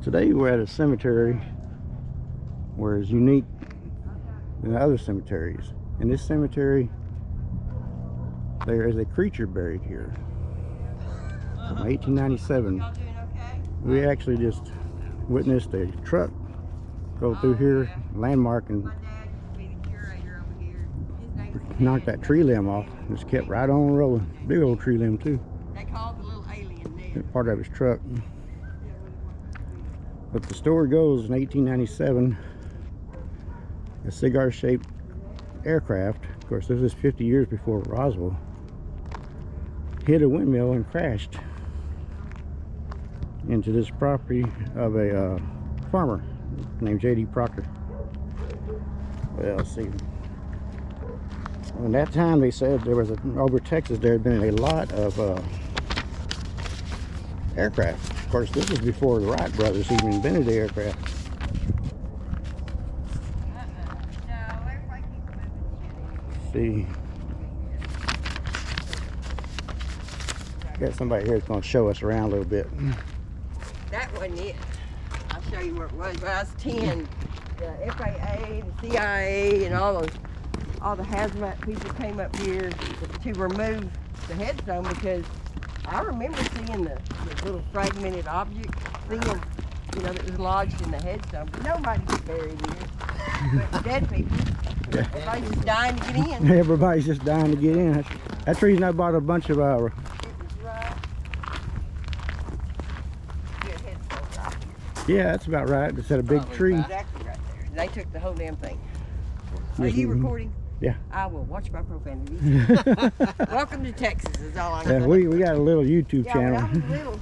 Today we're at a cemetery where it's unique than other cemeteries. In this cemetery, there is a creature buried here from 1897. We actually just witnessed a truck go through here, landmark, and knocked that tree limb off. Just kept right on rolling. Big old tree limb too. They called the little alien there. Part of his truck. But the story goes, in 1897, a cigar-shaped aircraft, of course this is 50 years before Roswell, hit a windmill and crashed into this property of a farmer named J.D. Proctor. Well, let's see. And that time they said there was over Texas there had been a lot of aircraft. Of course, this was before the Wright brothers even invented the aircraft. See, got somebody here that's going to show us around a little bit. That wasn't it. I'll show you where it was. When I was 10, the FAA, the CIA, and all the hazmat people came up here to remove the headstone, because I remember seeing the little fragmented object thing, you know, that was lodged in the headstone. But nobody was buried here. But dead people. Everybody's just dying to get in. Everybody's just dying to get in. That's the reason I bought a bunch of It was right. Good headstone right here. yeah, that's about right. It's at a big tree. Exactly right there. And they took the whole damn thing. Are you recording? Yeah. I will watch my profanity. Welcome to Texas is all I'm Yeah, saying. we got a little YouTube channel.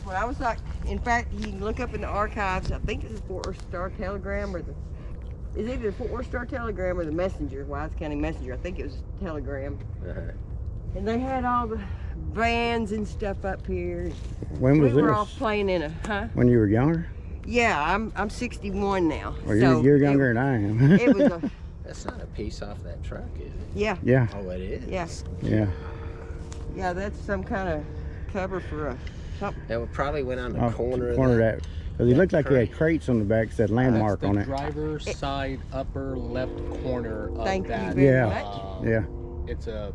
When I was like, in fact, you can look up in the archives, I think it's the Fort Worth Star Telegram, or it's either the Fort Worth Star Telegram or the Messenger, Wise County Messenger. I think it was Telegram. And they had all the bands and stuff up here. When was we were this? all playing in a, When you were younger? Yeah, I'm 61 now. Well, so you're younger than I am. It was a, That's not a piece off that truck, is it? yeah. Yeah. Oh, it is? Yeah. Yeah. Yeah, that's some kind of cover for a something. That probably went on the Off corner of that. Because he looked like he crate. had crates on the back that said landmark That's on the it. driver's side upper left corner of Thank you that. very Yeah. much. Yeah. It's a,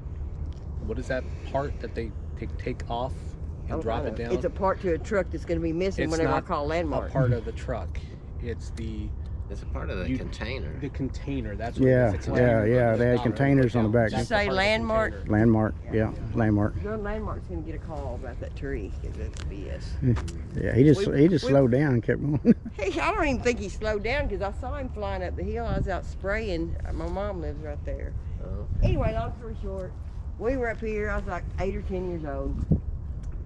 what is that part that they take off and drop it down? It's a part to a truck that's going to be missing It's whenever I not call landmark. a part of the truck. It's It's a part of the container. the container. That's what Yeah. it is. It's a Yeah. container. Yeah. They had It's containers on the back. Did you That's say the part of the landmark? container. Landmark. Yeah. Landmark. Your landmark's going to get a call about that tree, because that's BS. Yeah. He just slowed down and kept going. Hey, I don't even think he slowed down, because I saw him flying up the hill. I was out spraying. My mom lives right there. Oh. Anyway, long story short, we were up here. I was like 8 or 10 years old.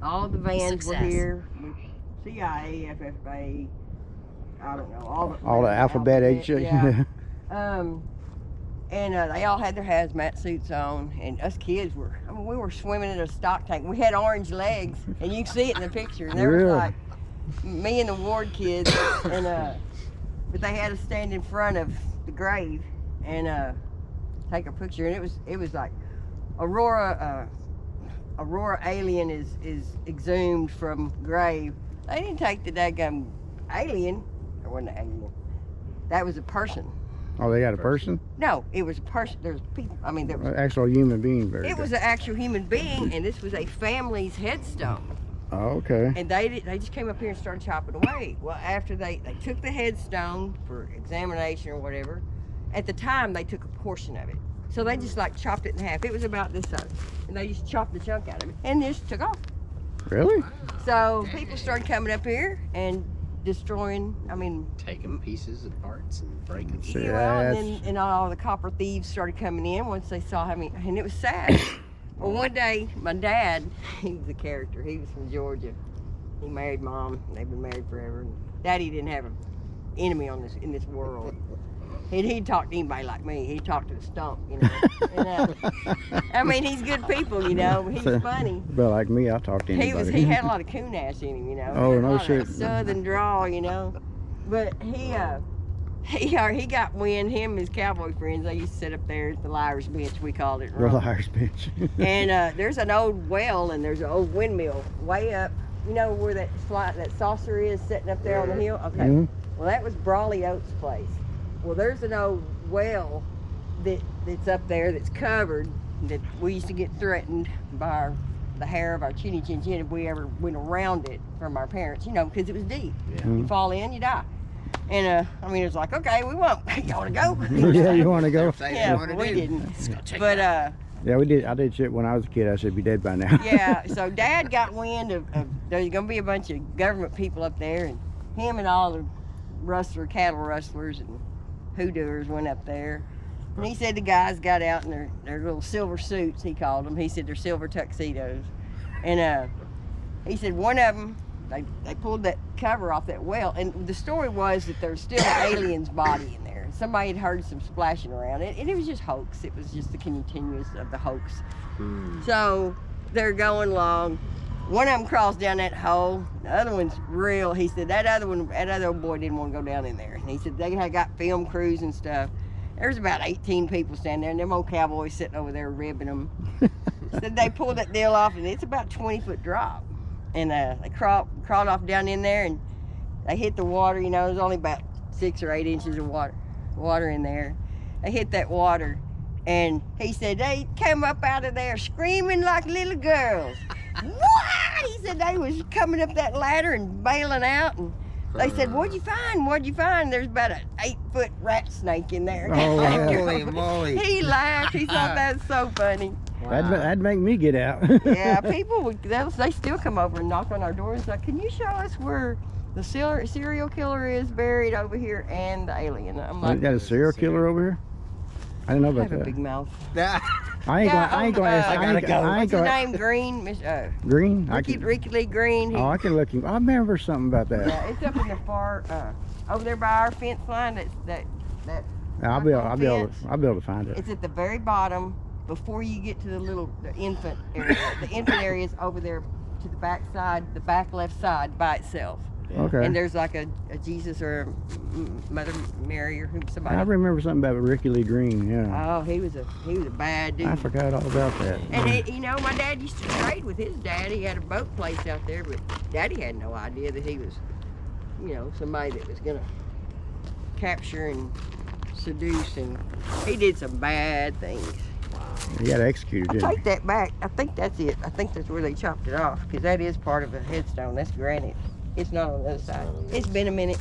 All the vans were here. CIA, FFA, I don't know. All the alphabet H. Yeah. And they all had their hazmat suits on, and us kids were, I mean, we were swimming in a stock tank. We had orange legs, and you can see it in the picture. And there was Really? like me and the ward kids, and but they had us stand in front of the grave and take a picture, and it was like Aurora alien is exhumed from grave. They didn't take the daggum alien. It wasn't an alien. That was a person. Oh, they got a person? No, it was a person. There's people. I mean, there was. An actual human being buried. It was an actual human being, and this was a family's headstone. Oh, okay. And they just came up here and started chopping away. Well, after they took the headstone for examination or whatever, at the time they took a portion of it. So they just like chopped it in half. It was about this size, and they just chopped the chunk out of it, and just took off. Really? So people started coming up here and destroying. I mean, Taking pieces and parts and breaking stuff. See, well, and that's- then all the copper thieves started coming in once they saw how many, and it was sad. Well, one day, my dad, he was a character. He was from Georgia. He married Mom. They've been married forever. And Daddy didn't have an enemy in this world. He'd talk to anybody like me. He'd talk to the stump, you know. And, I mean, he's good people, you know. He was funny. But like me, I'll talk to anybody. He had a lot of coon ass in him, you know. Oh, He had a no lot of shit. Southern drawl, you know. But he got wind. Him and his cowboy friends. They used to sit up there at the liar's bench, we called it. The liar's bench. And there's an old well and there's an old windmill way up you know where that saucer is sitting up there on the hill? Okay. Mhm. Well, that was Brawley Oates' place. Well, there's an old well that's up there that's covered that we used to get threatened by the hair of our chinny chin chin if we ever went around it from our parents, you know, because it was deep. Yeah. You fall in, you die. And I mean, it's like, okay, we won't. You want to go? Yeah, you want to go? Yeah, but we didn't. But Yeah, we did. I did shit when I was a kid. I should be dead by now. yeah, so Dad got wind of there's gonna be a bunch of government people up there, and him and all the cattle rustlers and hoodooers went up there. And he said the guys got out in their little silver suits, he called them. He said they're silver tuxedos. And he said one of them, they pulled that cover off that well. And the story was that there's still an alien's body in there. Somebody had heard some splashing around it. And it was just hoax. It was just the continuous of the hoax. So they're going along. One of them crawls down that hole. The other one's real. He said that other old boy didn't want to go down in there. And he said they had got film crews and stuff. There's about 18 people standing there, and them old cowboys sitting over there ribbing them. Said they pulled that deal off, and it's about 20-foot drop. And they crawled off down in there, and they hit the water. You know, there's only about 6 or 8 inches of water in there. They hit that water, and he said they came up out of there screaming like little girls. What? He said they was coming up that ladder and bailing out, and they said, what'd you find? What'd you find? There's about an 8-foot rat snake in there. Oh, yeah. Holy moly. He laughed. He thought that was so funny. That'd make me get out. Yeah, people they still come over and knock on our doors and say, can you show us where the serial killer is buried over here and the alien? I'm You like, got a serial killer over here? I didn't know I about have a that. big mouth. I ain't gonna ask. What's his name? Green? Green? Ricky Lee Green. I can look him. I remember something about that. Yeah, it's up in the far, over there by our fence line. That I'll be able to find it. It's at the very bottom before you get to the infant area. The infant area is over there to the back side, the back left side by itself. Okay. And there's like a Jesus or a Mother Mary or somebody. I remember something about Ricky Lee Green. Yeah. Oh, he was a bad dude. I forgot all about that. And you know, my dad used to trade with his dad. He had a boat place out there, but Daddy had no idea that he was, you know, somebody that was gonna capture and seduce, and he did some bad things. You got executed, I didn't take that back. I think that's it. I think that's where they chopped it off, because that is part of a headstone. That's granite. It's not on the other side. It's been a minute.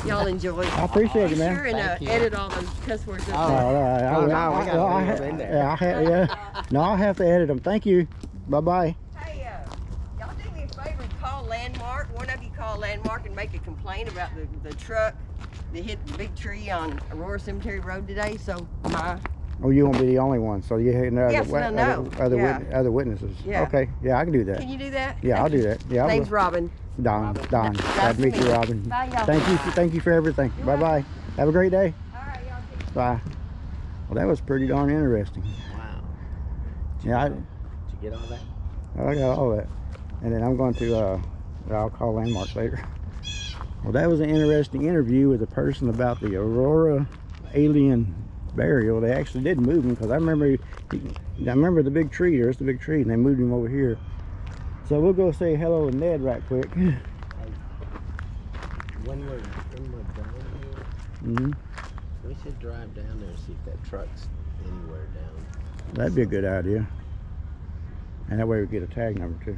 Y'all enjoy. I appreciate it, man. Be sure and Thank you. edit all those cuss words up No, there. no, we gotta leave them in there. Yeah. No, I'll have to edit them. Thank you. Bye-bye. Hey, y'all do me a favor and call Landmark. One of you call Landmark and make a complaint about the truck that hit the big tree on Aurora Cemetery Road today. So Oh, you won't be the only one. So you had Yes, no. Yeah. other witnesses. Yeah. Okay. Yeah, I can do that. can you do that? Yeah, I'll do that. Yeah, I will. Name's Robin. Don. Nice Glad to meet you, Robin. Bye, y'all. Thank you for everything. You're Bye-bye. Have a great day. All right, y'all. Bye. Well, that was pretty darn interesting. Wow. Yeah, Did you get all that? I got all that. And then I'm going to, I'll call Landmark later. Well, that was an interesting interview with a person about the Aurora alien burial. They actually did move him, because I remember the big tree. There's the big tree, and they moved him over here. So we'll go say hello to Ned right quick. When we're down here, we should drive down there and see if that truck's anywhere down. That'd be a good idea. And that way we get a tag number too.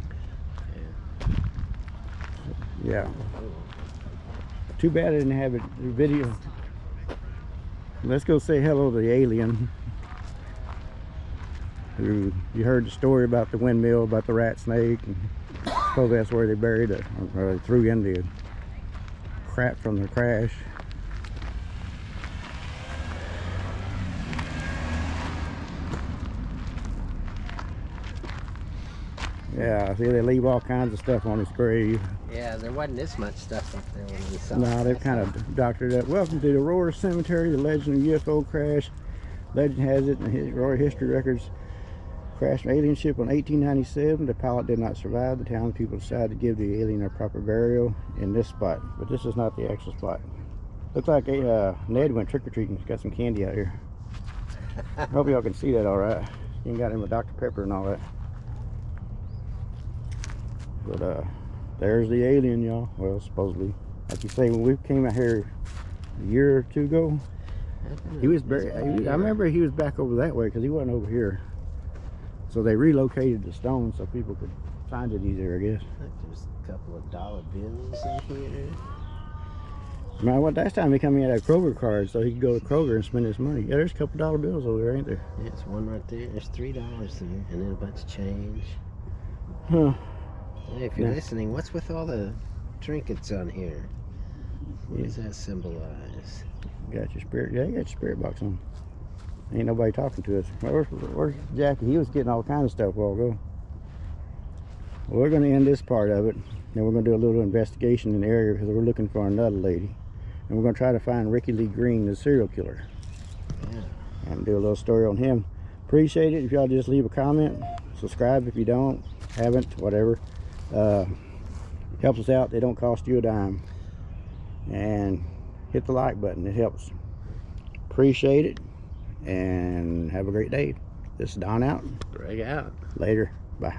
Yeah. Too bad I didn't have it video. Let's go say hello to the alien. Who you heard the story about the windmill, about the rat snake, and I suppose that's where they buried it, or they threw in the crap from the crash. Yeah, see, they leave all kinds of stuff on his grave. Yeah, there wasn't this much stuff up there when we saw it. No, they've kind of doctored it up. Welcome to the Aurora Cemetery, the legend of UFO crash. Legend has it, in the Aurora history records, crashed an alien ship in 1897. The pilot did not survive. The townspeople decided to give the alien a proper burial in this spot, but this is not the actual spot. Looks like Ned went trick-or-treating. He's got some candy out here. Hope y'all can see that all right. You got him with Dr. Pepper and all that. But There's the alien, y'all. Well, supposedly. Like you say, when we came out here a year or two ago, he was buried. I remember he was back over that way because he wasn't over here. So they relocated the stone so people could find it easier, I guess. There's a couple of dollar bills in here. Man, what last time he come in had a Kroger card so he could go to Kroger and spend his money. Yeah, there's a couple dollar bills over there, ain't there? Yeah, it's one right there. There's $3 there, and then a bunch of change. Huh. Hey, if you're Yeah. listening, what's with all the trinkets on here? What does that symbolize? Got your spirit. Yeah, you got your spirit box on. Ain't nobody talking to us. Where's Jackie? He was getting all kinds of stuff a while ago. Well, we're going to end this part of it. Then we're going to do a little investigation in the area because we're looking for another lady. And we're going to try to find Ricky Lee Green, the serial killer. Yeah. And do a little story on him. Appreciate it if y'all just leave a comment. Subscribe if you haven't, whatever. Helps us out. They don't cost you a dime. And hit the like button. It helps. Appreciate it. And have a great day. This is Don out. Greg out. Later. Bye.